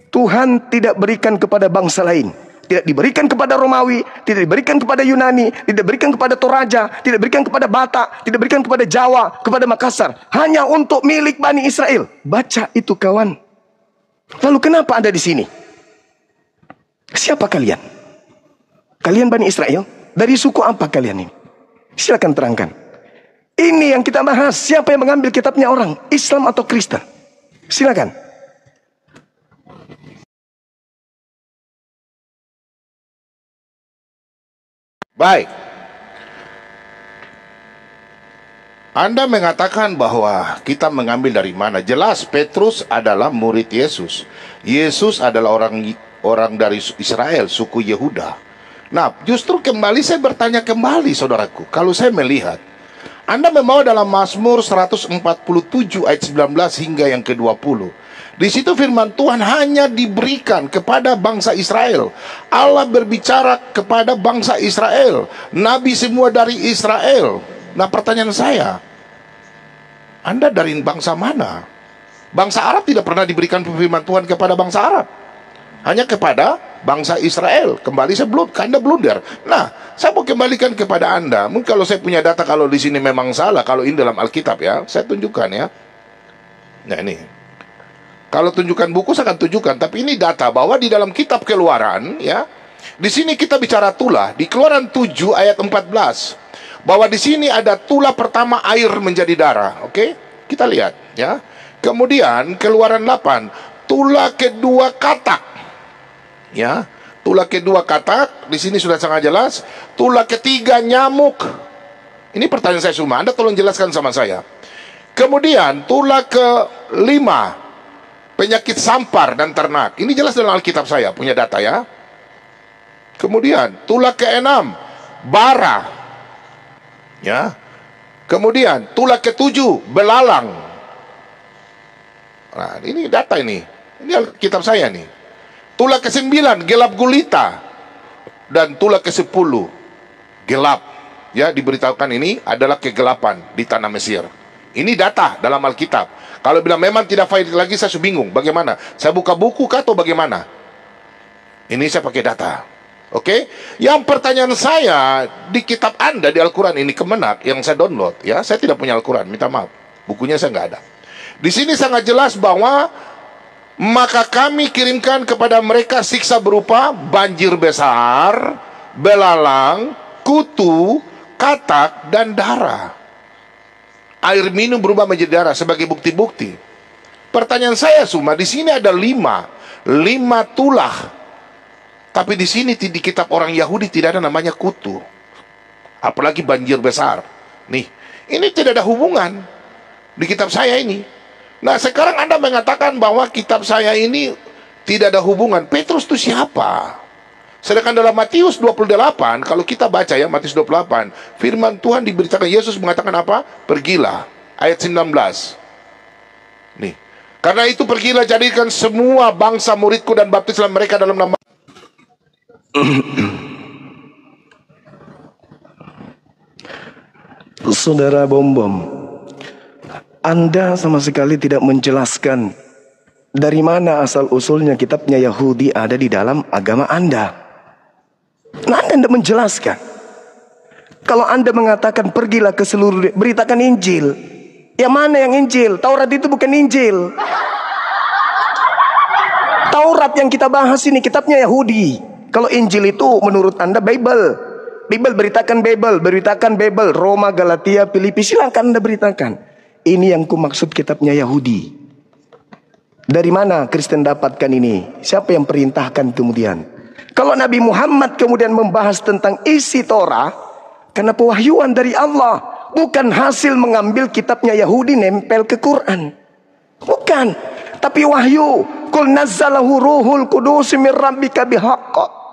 Tuhan tidak berikan kepada bangsa lain. Tidak diberikan kepada Romawi, tidak diberikan kepada Yunani, tidak diberikan kepada Toraja, tidak diberikan kepada Batak, tidak diberikan kepada Jawa, kepada Makassar. Hanya untuk milik Bani Israel. Baca itu kawan. Lalu kenapa Anda di sini? Siapa kalian? Kalian Bani Israel? Dari suku apa kalian ini? Silakan terangkan. Ini yang kita bahas. Siapa yang mengambil kitabnya orang? Islam atau Kristen? Silakan. Baik. Anda mengatakan bahwa kita mengambil dari mana? Jelas Petrus adalah murid Yesus. Yesus adalah orang dari Israel, suku Yehuda. Nah, justru kembali saya bertanya kembali saudaraku. Kalau saya melihat Anda membawa dalam Mazmur 147 ayat 19 hingga yang ke-20. Di situ firman Tuhan hanya diberikan kepada bangsa Israel. Allah berbicara kepada bangsa Israel. Nabi semua dari Israel. Nah, pertanyaan saya, Anda dari bangsa mana? Bangsa Arab tidak pernah diberikan firman Tuhan kepada bangsa Arab. Hanya kepada bangsa Israel. Kembali sebelum Anda blunder. Nah, saya mau kembalikan kepada Anda. Mungkin kalau saya punya data, kalau di sini memang salah, kalau ini dalam Alkitab ya, saya tunjukkan ya. Nah ini. Kalau tunjukkan buku saya akan tunjukkan, tapi ini data bahwa di dalam kitab Keluaran ya. Di sini kita bicara tulah di Keluaran 7 ayat 14. Bahwa di sini ada tulah pertama air menjadi darah, oke? Kita lihat ya. Kemudian Keluaran 8, tulah kedua katak. Ya. Tulah kedua katak, di sini sudah sangat jelas. Tulah ketiga nyamuk. Ini pertanyaan saya semua, Anda tolong jelaskan sama saya. Kemudian tulah ke-5 penyakit sampar dan ternak. Ini jelas dalam Alkitab saya, punya data ya. Kemudian tulah ke-6 bara. Ya. Kemudian tulah ke-7 belalang. Nah, ini data ini. Ini Alkitab saya nih. Tulah ke-9 gelap gulita. Dan tulah ke-10 gelap. Ya, diberitahukan ini adalah kegelapan di tanah Mesir. Ini data dalam Alkitab. Kalau bilang memang tidak valid lagi, saya bingung. Bagaimana? Saya buka buku kah atau bagaimana? Ini saya pakai data. Oke, yang pertanyaan saya di kitab Anda di Al-Quran ini Kemenak yang saya download, ya, saya tidak punya Al-Quran, minta maaf, bukunya saya nggak ada. Di sini sangat jelas bahwa maka kami kirimkan kepada mereka siksa berupa banjir besar, belalang, kutu, katak, dan darah. Air minum berubah menjadi darah sebagai bukti-bukti. Pertanyaan saya Suma, di sini ada lima tulah. Tapi di sini di kitab orang Yahudi tidak ada namanya kutu. Apalagi banjir besar. Nih, ini tidak ada hubungan di kitab saya ini. Nah, sekarang Anda mengatakan bahwa kitab saya ini tidak ada hubungan. Petrus itu siapa? Sedangkan dalam Matius 28, kalau kita baca ya Matius 28, firman Tuhan diberitakan, Yesus mengatakan apa? Pergilah, ayat 19. Nih, karena itu pergilah jadikan semua bangsa muridku dan baptislah mereka dalam nama. Saudara Bom, Anda sama sekali tidak menjelaskan dari mana asal-usulnya kitabnya Yahudi ada di dalam agama Anda. Nah, Anda tidak menjelaskan. Kalau Anda mengatakan pergilah ke seluruh, beritakan Injil. Yang mana yang Injil? Taurat itu bukan Injil. Taurat yang kita bahas ini kitabnya Yahudi. Kalau Injil itu menurut Anda Bible. Bible beritakan Bible, beritakan Bible, Roma, Galatia, Filipi, silakan Anda beritakan. Ini yang kumaksud kitabnya Yahudi. Dari mana Kristen dapatkan ini? Siapa yang perintahkan kemudian? Kalau Nabi Muhammad kemudian membahas tentang isi Torah, karena pewahyuan dari Allah, bukan hasil mengambil kitabnya Yahudi nempel ke Quran. Bukan, tapi wahyu. Qul nazzalahu ruhul qudus min rabbika bihaqq.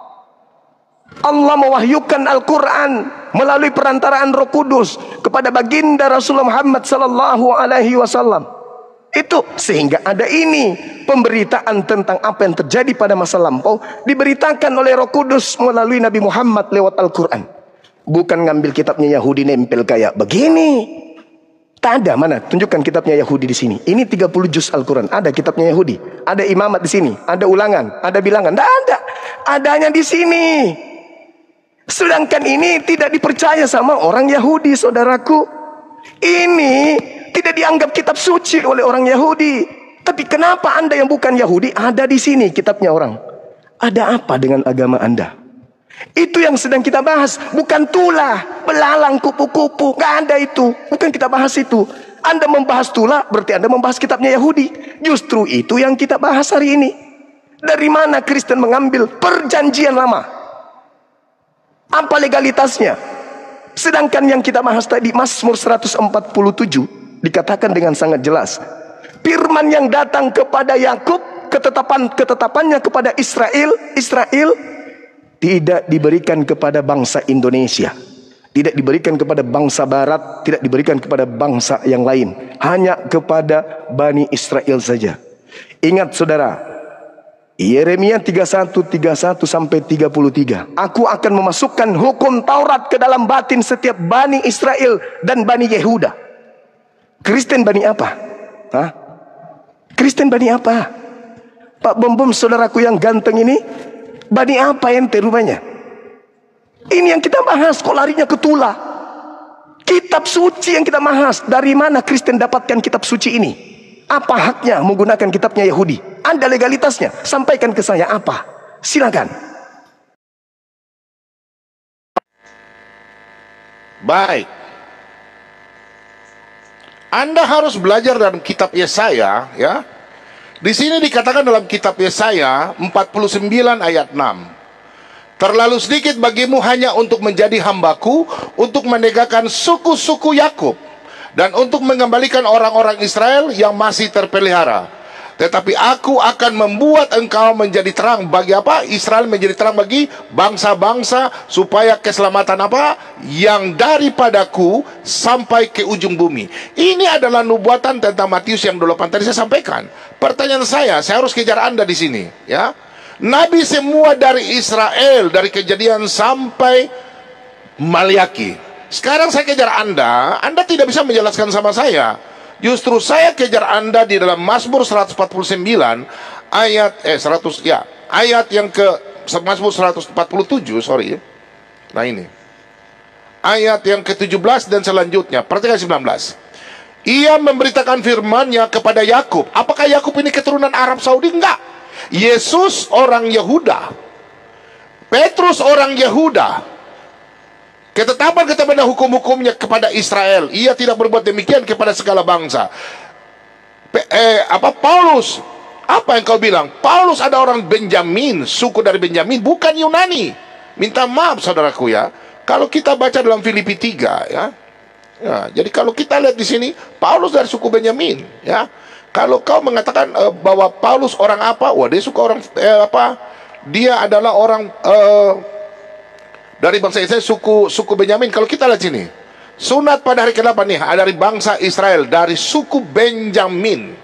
Allah mewahyukan Al-Quran melalui perantaraan Roh Kudus kepada baginda Rasulullah Muhammad sallallahu alaihi wasallam. Itu sehingga ada ini pemberitaan tentang apa yang terjadi pada masa lampau diberitakan oleh Roh Kudus melalui Nabi Muhammad lewat Al-Quran. Bukan ngambil kitabnya Yahudi nempel kayak begini. Tak ada, mana? Tunjukkan kitabnya Yahudi di sini. Ini 30 juz Al-Quran. Ada kitabnya Yahudi. Ada imamat di sini. Ada ulangan. Ada bilangan. Tidak ada. Adanya di sini. Sedangkan ini tidak dipercaya sama orang Yahudi, saudaraku. Ini tidak dianggap kitab suci oleh orang Yahudi. Tapi kenapa Anda yang bukan Yahudi ada di sini kitabnya orang? Ada apa dengan agama Anda? Itu yang sedang kita bahas. Bukan tulah, belalang, kupu-kupu. Gak ada itu. Bukan kita bahas itu. Anda membahas tulah berarti Anda membahas kitabnya Yahudi. Justru itu yang kita bahas hari ini. Dari mana Kristen mengambil perjanjian lama? Apa legalitasnya? Sedangkan yang kita bahas tadi Mazmur 147 dikatakan dengan sangat jelas. Firman yang datang kepada Yakub, ketetapannya kepada Israel tidak diberikan kepada bangsa Indonesia, tidak diberikan kepada bangsa Barat, tidak diberikan kepada bangsa yang lain, hanya kepada Bani Israel saja. Ingat saudara, Yeremia 31 sampai 33. Aku akan memasukkan hukum Taurat ke dalam batin setiap Bani Israel dan Bani Yehuda. Kristen Bani apa? Hah? Kristen Bani apa? Pak Bom, saudaraku yang ganteng ini, Bani apa ente rupanya? Ini yang kita bahas, kok larinya ke tulah. Kitab suci yang kita bahas. Dari mana Kristen dapatkan kitab suci ini? Apa haknya menggunakan kitabnya Yahudi? Anda legalitasnya, sampaikan ke saya apa? Silakan. Baik. Anda harus belajar dalam kitab Yesaya, ya. Di sini dikatakan dalam kitab Yesaya 49 ayat 6. Terlalu sedikit bagimu hanya untuk menjadi hambaku, untuk menegakkan suku-suku Yakub, dan untuk mengembalikan orang-orang Israel yang masih terpelihara. Tetapi aku akan membuat engkau menjadi terang. Bagi apa? Israel menjadi terang bagi bangsa-bangsa, supaya keselamatan apa? Yang daripadaku sampai ke ujung bumi. Ini adalah nubuatan tentang Matius yang 28 tadi saya sampaikan. Pertanyaan saya harus kejar Anda di sini, ya. Nabi semua dari Israel, dari Kejadian sampai Maliaki. Sekarang saya kejar Anda tidak bisa menjelaskan sama saya. Justru saya kejar Anda di dalam Mazmur 149 ayat ayat yang ke Mazmur 147, sorry. Nah ini. Ayat yang ke-17 dan selanjutnya, perhatikan 19. Ia memberitakan firman-Nya kepada Yakub. Apakah Yakub ini keturunan Arab Saudi? Enggak. Yesus orang Yehuda. Petrus orang Yehuda. Ketetapan hukum-hukumnya kepada Israel. Ia tidak berbuat demikian kepada segala bangsa. Paulus, apa yang kau bilang? Paulus ada orang Benjamin, suku dari Benjamin, bukan Yunani. Minta maaf saudaraku, ya. Kalau kita baca dalam Filipi 3, ya. Jadi kalau kita lihat di sini, Paulus dari suku Benjamin, ya. Kalau kau mengatakan bahwa Paulus orang apa? Wah, dia suka orang dia adalah orang dari bangsa Israel, suku Benyamin. Kalau kita lihat sini, sunat pada hari ke-8 nih, dari bangsa Israel, dari suku Benjamin.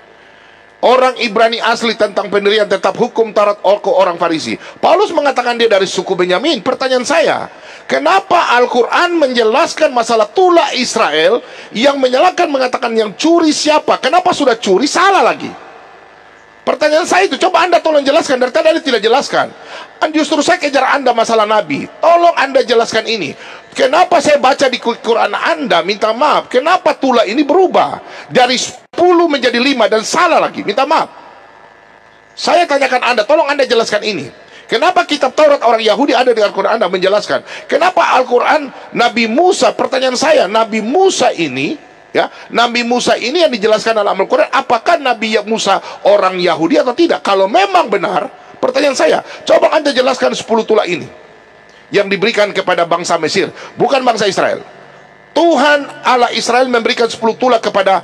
Orang Ibrani asli, tentang pendirian tetap hukum Taurat orang Farisi. Paulus mengatakan dia dari suku Benyamin. Pertanyaan saya, kenapa Al-Quran menjelaskan masalah tulah Israel, yang menyalahkan mengatakan yang curi siapa? Kenapa sudah curi salah lagi? Pertanyaan saya itu, coba Anda tolong jelaskan. Dari tadi Anda tidak jelaskan. Justru saya kejar Anda masalah Nabi. Tolong Anda jelaskan ini. Kenapa saya baca di Quran Anda, minta maaf, kenapa tulah ini berubah dari 10 menjadi 5 dan salah lagi? Minta maaf. Saya tanyakan Anda, tolong Anda jelaskan ini. Kenapa kitab Taurat orang Yahudi ada di Al-Quran Anda menjelaskan? Kenapa Al-Quran Nabi Musa, pertanyaan saya, Nabi Musa ini, ya, Nabi Musa ini yang dijelaskan dalam Al-Quran, apakah Nabi Musa orang Yahudi atau tidak? Kalau memang benar, pertanyaan saya, coba Anda jelaskan 10 tulah ini yang diberikan kepada bangsa Mesir, bukan bangsa Israel. Tuhan Allah Israel memberikan 10 tulah kepada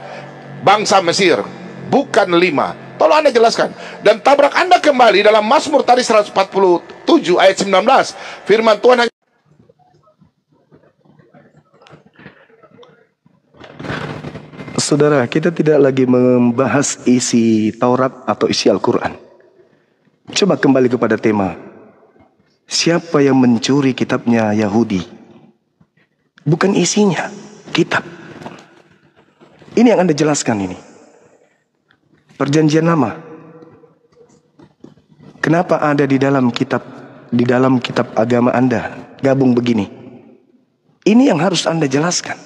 bangsa Mesir, bukan 5. Tolong Anda jelaskan. Dan tabrak Anda kembali dalam Mazmur tadi 147 ayat 19. Firman Tuhan, saudara, kita tidak lagi membahas isi Taurat atau isi Al-Quran. Coba kembali kepada tema. Siapa yang mencuri kitabnya Yahudi? Bukan isinya, kitab. Ini yang Anda jelaskan ini. Perjanjian Lama. Kenapa ada di dalam kitab agama Anda gabung begini? Ini yang harus Anda jelaskan.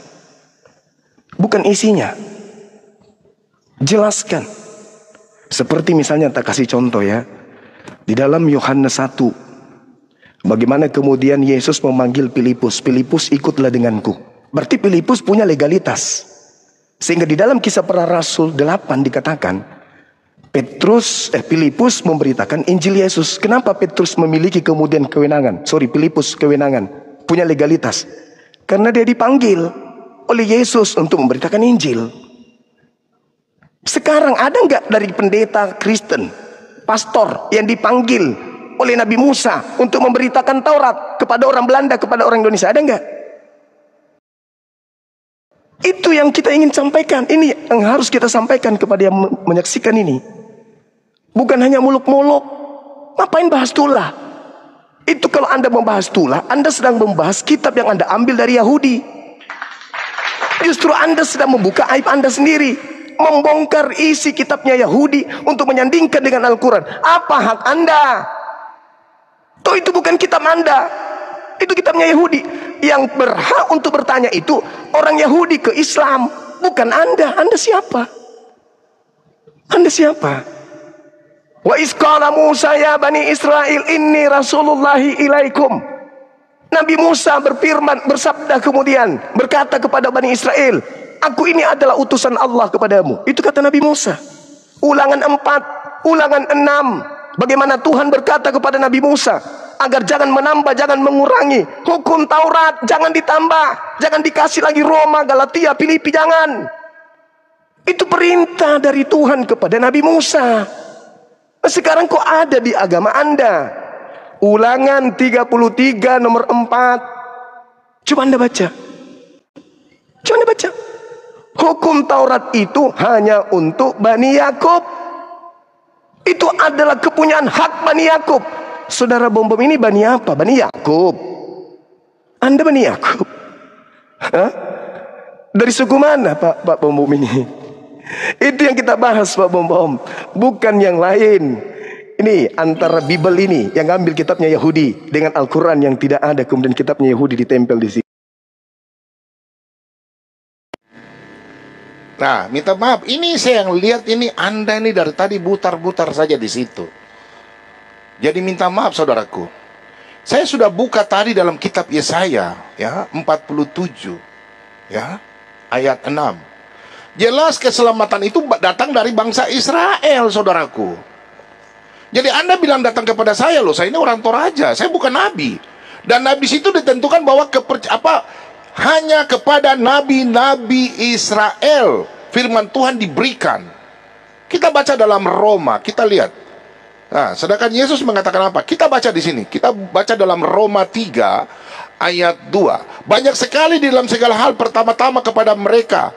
Bukan isinya. Jelaskan. Seperti misalnya, tak kasih contoh ya. Di dalam Yohanes 1, bagaimana kemudian Yesus memanggil Filipus. Filipus, ikutlah denganku. Berarti Filipus punya legalitas. Sehingga di dalam Kisah Para Rasul 8 dikatakan, Filipus memberitakan Injil Yesus. Kenapa Petrus memiliki kemudian kewenangan? Filipus kewenangan, punya legalitas. Karena dia dipanggil oleh Yesus untuk memberitakan Injil. Sekarang ada nggak dari pendeta Kristen, pastor yang dipanggil oleh Nabi Musa untuk memberitakan Taurat kepada orang Belanda, kepada orang Indonesia? Ada nggak? Itu yang kita ingin sampaikan. Ini yang harus kita sampaikan kepada yang menyaksikan ini. Bukan hanya muluk-muluk. Ngapain bahas tulah? Itu kalau Anda membahas tulah, Anda sedang membahas kitab yang Anda ambil dari Yahudi. Justru Anda sedang membuka aib Anda sendiri, membongkar isi kitabnya Yahudi untuk menyandingkan dengan Al-Quran. Apa hak Anda? Toh itu bukan kitab Anda, itu kitabnya Yahudi. Yang berhak untuk bertanya itu orang Yahudi ke Islam, bukan Anda. Anda siapa? Anda siapa? Wa isqala Musa ya Bani Israel inni rasulullahi ilaikum. Nabi Musa berfirman, bersabda kemudian, berkata kepada Bani Israel, aku ini adalah utusan Allah kepadamu. Itu kata Nabi Musa. Ulangan 4, ulangan 6. Bagaimana Tuhan berkata kepada Nabi Musa, agar jangan menambah, jangan mengurangi. Hukum Taurat jangan ditambah, jangan dikasih lagi Roma, Galatia, Filipi, jangan. Itu perintah dari Tuhan kepada Nabi Musa. Nah, sekarang kok ada di agama Anda? Ulangan 33 nomor 4. Coba Anda baca. Coba Anda baca. Hukum Taurat itu hanya untuk Bani Yakub. Itu adalah kepunyaan hak Bani Yakub. Saudara Bom Bom ini Bani apa? Bani Yakub. Anda Bani Yakub. Hah? Dari suku mana Pak Bom Bom ini? Itu yang kita bahas Pak Bom Bom, bukan yang lain. Ini antara Bible ini yang ambil kitabnya Yahudi dengan Al-Quran yang tidak ada, kemudian kitabnya Yahudi ditempel di sini. Nah, minta maaf, ini saya yang lihat ini Anda ini dari tadi butar-butar saja di situ. Jadi minta maaf saudaraku. Saya sudah buka tadi dalam kitab Yesaya ya 47 ya ayat 6. Jelas keselamatan itu datang dari bangsa Israel, saudaraku. Jadi Anda bilang datang kepada saya, loh, saya ini orang Toraja, saya bukan nabi. Dan nabi itu ditentukan bahwa hanya kepada nabi-nabi Israel firman Tuhan diberikan. Kita baca dalam Roma, kita lihat. Nah, sedangkan Yesus mengatakan apa? Kita baca di sini. Kita baca dalam Roma 3 ayat 2. Banyak sekali di dalam segala hal pertama-tama kepada mereka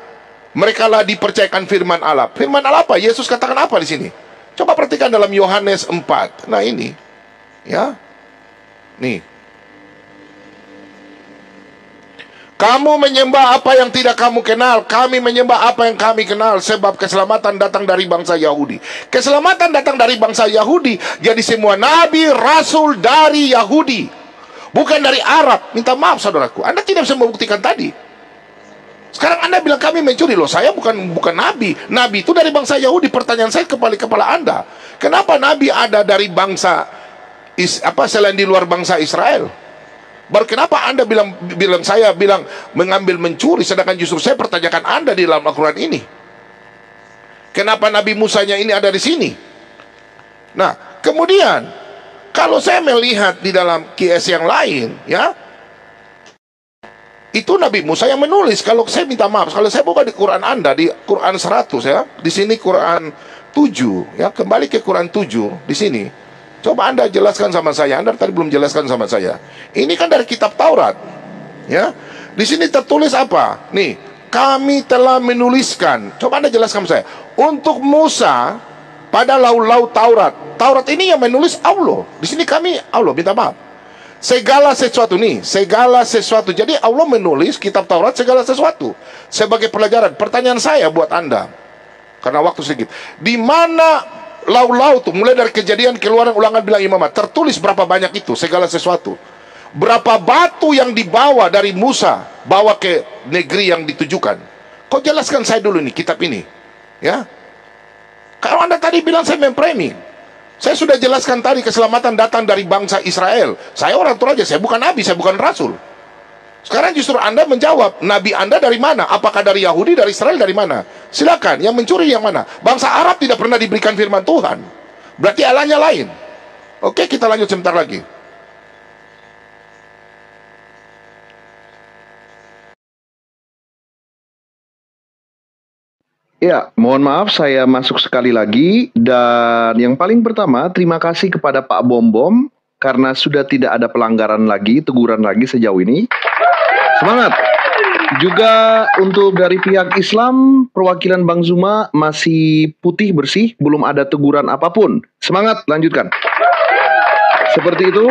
lah dipercayakan firman Allah. Firman Allah apa? Yesus katakan apa di sini? Coba perhatikan dalam Yohanes 4. Nah ini, ya, nih. Kamu menyembah apa yang tidak kamu kenal, kami menyembah apa yang kami kenal, sebab keselamatan datang dari bangsa Yahudi. Keselamatan datang dari bangsa Yahudi, jadi semua nabi, rasul dari Yahudi, bukan dari Arab. Minta maaf saudaraku, Anda tidak bisa membuktikan tadi. Sekarang Anda bilang kami mencuri, loh, saya bukan nabi. Nabi itu dari bangsa Yahudi. Pertanyaan saya kembali kepala Anda, kenapa nabi ada dari bangsa selain di luar bangsa Israel? Baru kenapa Anda saya bilang mengambil mencuri, sedangkan justru saya pertanyakan Anda di dalam Al-Quran ini. Kenapa Nabi Musanya ini ada di sini? Nah, kemudian kalau saya melihat di dalam QS yang lain, ya, itu Nabi Musa yang menulis. Kalau saya minta maaf, kalau saya buka di Quran Anda, di Quran 100 ya, di sini Quran 7 ya, kembali ke Quran 7 di sini. Coba Anda jelaskan sama saya. Anda tadi belum jelaskan sama saya. Ini kan dari kitab Taurat. Ya. Di sini tertulis apa? Nih, kami telah menuliskan. Coba Anda jelaskan sama saya. Untuk Musa pada laut-laut Taurat. Taurat ini yang menulis Allah. Di sini kami Allah, minta maaf. Segala sesuatu nih, segala sesuatu. Jadi Allah menulis kitab Taurat segala sesuatu sebagai pelajaran. Pertanyaan saya buat Anda, karena waktu sedikit, di mana laut-laut tuh, mulai dari Kejadian, Keluaran, Ulangan, Bilang, Imamat, tertulis berapa banyak itu segala sesuatu? Berapa batu yang dibawa dari Musa bawa ke negeri yang ditujukan? Kau jelaskan saya dulu nih kitab ini, ya. Kalau Anda tadi bilang saya memframing, saya sudah jelaskan tadi keselamatan datang dari bangsa Israel. Saya orang Toraja, saya bukan nabi, saya bukan rasul. Sekarang justru Anda menjawab, nabi Anda dari mana? Apakah dari Yahudi, dari Israel, dari mana? Silakan, yang mencuri yang mana? Bangsa Arab tidak pernah diberikan firman Tuhan. Berarti Allahnya lain. Oke, kita lanjut sebentar lagi. Ya, mohon maaf saya masuk sekali lagi. Dan yang paling pertama, terima kasih kepada Pak Bom Bom karena sudah tidak ada pelanggaran lagi, teguran lagi sejauh ini. Semangat. Juga untuk dari pihak Islam, perwakilan Bang Zuma masih putih bersih, belum ada teguran apapun. Semangat, lanjutkan. Seperti itu,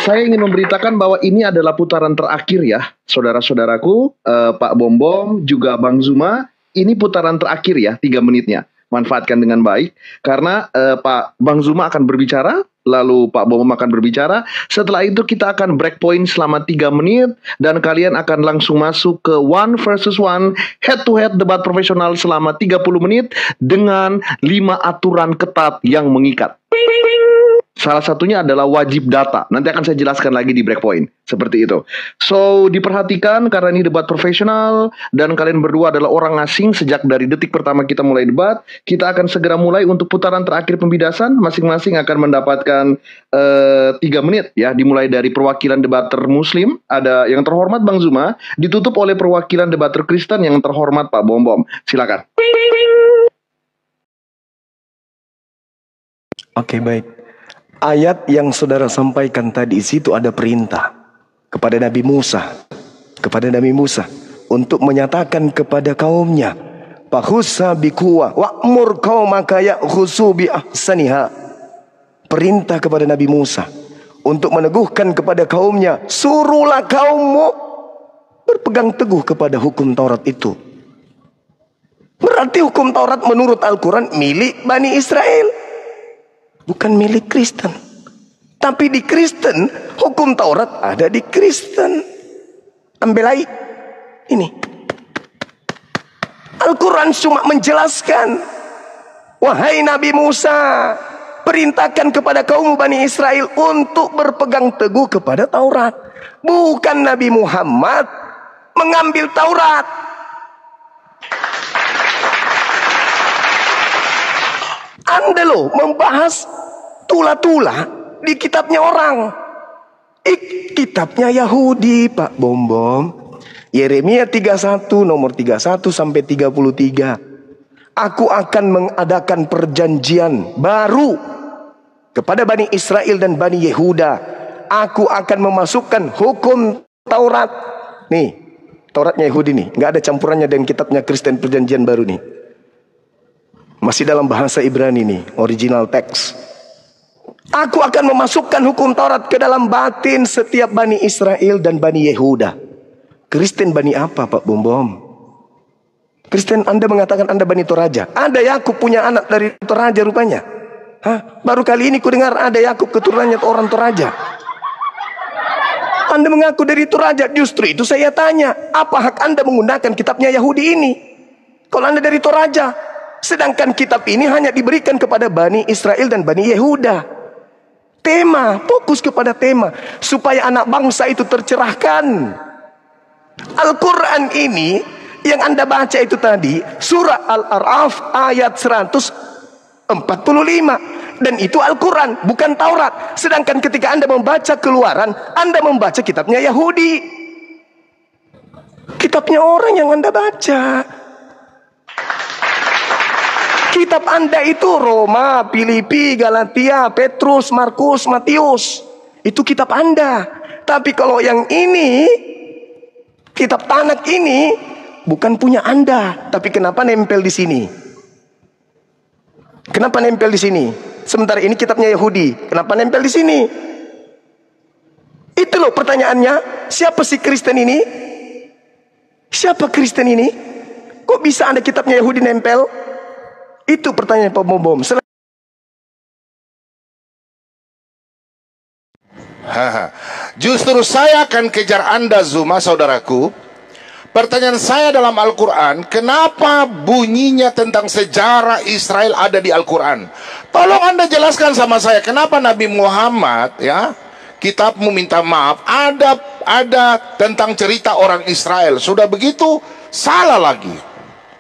saya ingin memberitakan bahwa ini adalah putaran terakhir ya, saudara-saudaraku, Pak Bom Bom, juga Bang Zuma. Ini putaran terakhir ya, 3 menitnya. Manfaatkan dengan baik, karena Pak Bang Zuma akan berbicara, lalu Pak Bom akan berbicara. Setelah itu kita akan break point selama 3 menit, dan kalian akan langsung masuk ke 1 versus 1 head-to-head debat profesional selama 30 menit dengan 5 aturan ketat yang mengikat. Salah satunya adalah wajib data. Nanti akan saya jelaskan lagi di breakpoint. Seperti itu. So, diperhatikan karena ini debat profesional dan kalian berdua adalah orang asing sejak dari detik pertama kita mulai debat. Kita akan segera mulai untuk putaran terakhir pembidasan. Masing-masing akan mendapatkan 3 menit ya. Dimulai dari perwakilan debater Muslim, ada yang terhormat Bang Zuma, ditutup oleh perwakilan debater Kristen yang terhormat Pak Bom Bom. Silakan. Oke, baik. Ayat yang saudara sampaikan tadi, di situ ada perintah kepada Nabi Musa untuk menyatakan kepada kaumnya, "Fakhusha biquwwah wa'mur qaumaka ya'khusu bi ahsaniha." Perintah kepada Nabi Musa untuk meneguhkan kepada kaumnya, suruhlah kaummu berpegang teguh kepada hukum Taurat itu. Berarti hukum Taurat menurut Al-Quran milik Bani Israel, bukan milik Kristen. Tapi di Kristen, hukum Taurat ada di Kristen. Ambelai. Ini. Al-Quran cuma menjelaskan. Wahai Nabi Musa, perintahkan kepada kaum Bani Israel untuk berpegang teguh kepada Taurat. Bukan Nabi Muhammad mengambil Taurat. Anda loh membahas tula-tula di kitabnya orang. Kitabnya Yahudi, Pak Bom Bom. Yeremia 31 nomor 31 sampai 33. Aku akan mengadakan perjanjian baru kepada Bani Israel dan Bani Yehuda. Aku akan memasukkan hukum Taurat. Nih, Tauratnya Yahudi nih, nggak ada campurannya dengan kitabnya Kristen perjanjian baru nih. Masih dalam bahasa Ibrani nih, original text. Aku akan memasukkan hukum Taurat ke dalam batin setiap Bani Israel dan Bani Yehuda. Kristen Bani apa, Pak Bom Bom? Kristen Anda mengatakan Anda Bani Toraja. Ada Yakub punya anak dari Toraja rupanya. Hah? Baru kali ini ku dengar ada Yakub keturunannya orang Toraja. Anda mengaku dari Toraja. Justru itu saya tanya, apa hak Anda menggunakan kitabnya Yahudi ini? Kalau Anda dari Toraja, sedangkan kitab ini hanya diberikan kepada Bani Israel dan Bani Yehuda. Tema, fokus kepada tema, supaya anak bangsa itu tercerahkan. Al-Quran ini yang Anda baca itu tadi, surah Al-A'raf ayat 145. Dan itu Al-Quran, bukan Taurat. Sedangkan ketika Anda membaca Keluaran, Anda membaca kitabnya Yahudi. Kitabnya orang yang Anda baca. Kitab Anda itu Roma, Filipi, Galatia, Petrus, Markus, Matius. Itu kitab Anda. Tapi kalau yang ini, kitab Tanak ini bukan punya Anda. Tapi kenapa nempel di sini? Kenapa nempel di sini? Sementara ini kitabnya Yahudi. Kenapa nempel di sini? Itu loh pertanyaannya. Siapa sih Kristen ini? Siapa Kristen ini? Kok bisa ada kitabnya Yahudi nempel? Itu pertanyaan Pak Bom Bom. Justru saya akan kejar Anda Zuma, saudaraku. Pertanyaan saya dalam Al-Quran, kenapa bunyinya tentang sejarah Israel ada di Al-Quran? Tolong Anda jelaskan sama saya, kenapa Nabi Muhammad, ya, kitabmu minta maaf, ada tentang cerita orang Israel. Sudah begitu, salah lagi.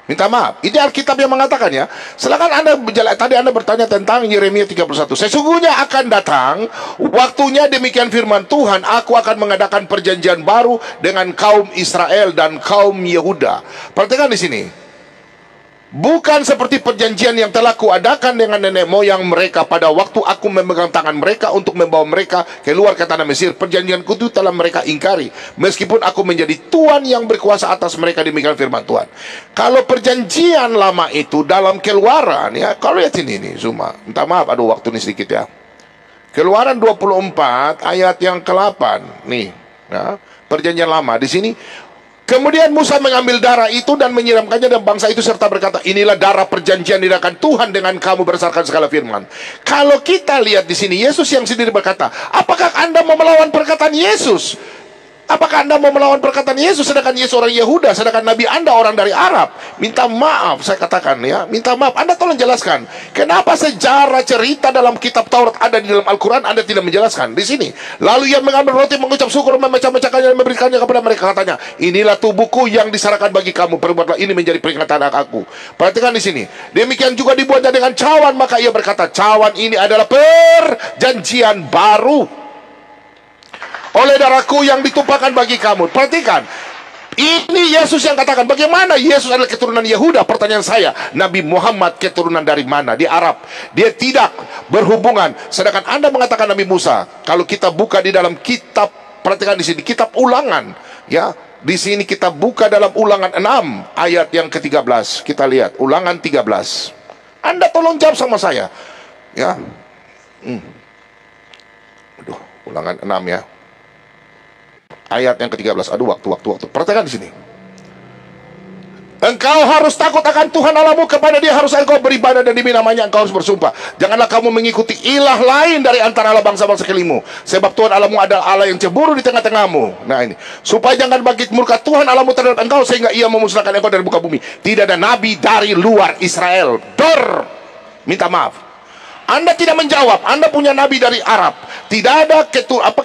Minta maaf. Ini Alkitab yang mengatakan ya. Silakan Anda tadi Anda bertanya tentang Yeremia 31. Sesungguhnya akan datang waktunya, demikian firman Tuhan, aku akan mengadakan perjanjian baru dengan kaum Israel dan kaum Yehuda. Perhatikan di sini. Bukan seperti perjanjian yang telah kuadakan dengan nenek moyang mereka pada waktu aku memegang tangan mereka untuk membawa mereka keluar ke tanah Mesir. Perjanjianku itu telah mereka ingkari, meskipun aku menjadi Tuhan yang berkuasa atas mereka, demikian firman Tuhan. Kalau perjanjian lama itu dalam Keluaran, ya, kalau lihat sini nih Zuma, minta maaf, aduh waktu ini sedikit ya. Keluaran 24 ayat yang ke-8 nih, ya, perjanjian lama di sini. Kemudian Musa mengambil darah itu dan menyiramkannya dan bangsa itu serta berkata, inilah darah perjanjian diadakan Tuhan dengan kamu berdasarkan segala firman. Kalau kita lihat di sini, Yesus yang sendiri berkata, apakah Anda mau melawan perkataan Yesus? Apakah Anda mau melawan perkataan Yesus, sedangkan Yesus orang Yehuda, sedangkan Nabi Anda orang dari Arab? Minta maaf, saya katakan ya, minta maaf. Anda tolong jelaskan, kenapa sejarah cerita dalam kitab Taurat ada di dalam Al-Quran, Anda tidak menjelaskan di sini. Lalu ia mengambil roti, mengucap syukur, memecah-mecahkannya dan memberikannya kepada mereka. Katanya, inilah tubuhku yang diserahkan bagi kamu, perbuatlah ini menjadi peringatan aku. Perhatikan di sini. Demikian juga dibuatnya dengan cawan, maka ia berkata, cawan ini adalah perjanjian baru oleh darahku yang ditumpahkan bagi kamu. Perhatikan, ini Yesus yang katakan. Bagaimana Yesus adalah keturunan Yehuda? Pertanyaan saya, Nabi Muhammad keturunan dari mana? Di Arab. Dia tidak berhubungan. Sedangkan Anda mengatakan Nabi Musa. Kalau kita buka di dalam kitab, perhatikan di sini, kitab Ulangan, ya. Di sini kita buka dalam Ulangan 6 ayat yang ke-13. Kita lihat Ulangan 13. Anda tolong jawab sama saya, ya. Aduh, Ulangan 6 ya. Ayat yang ke-13. Aduh, waktu. Perhatikan di sini. Engkau harus takut akan Tuhan Allahmu, kepada Dia harus engkau beribadah, dan demi namanya engkau harus bersumpah. Janganlah kamu mengikuti ilah lain dari antara Allah bangsa-bangsa sekeliling. Sebab Tuhan Allahmu adalah Allah yang cemburu di tengah-tengahmu. Nah ini, supaya jangan bangkit murka Tuhan Allahmu terhadap engkau, sehingga Ia memusnahkan engkau dari muka bumi. Tidak ada nabi dari luar Israel. Minta maaf, Anda tidak menjawab. Anda punya nabi dari Arab. Tidak ada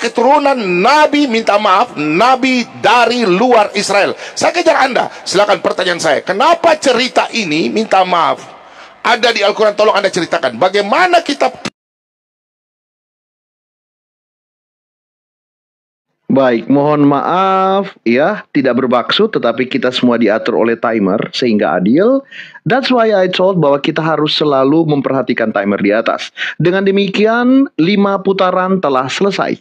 keturunan nabi, minta maaf, nabi dari luar Israel. Saya kejar Anda. Silakan, pertanyaan saya, kenapa cerita ini, minta maaf, ada di Al-Quran? Tolong Anda ceritakan bagaimana kitab. Baik, mohon maaf ya, tidak bermaksud, tetapi kita semua diatur oleh timer sehingga adil. That's why I told bahwa kita harus selalu memperhatikan timer di atas. Dengan demikian, 5 putaran telah selesai.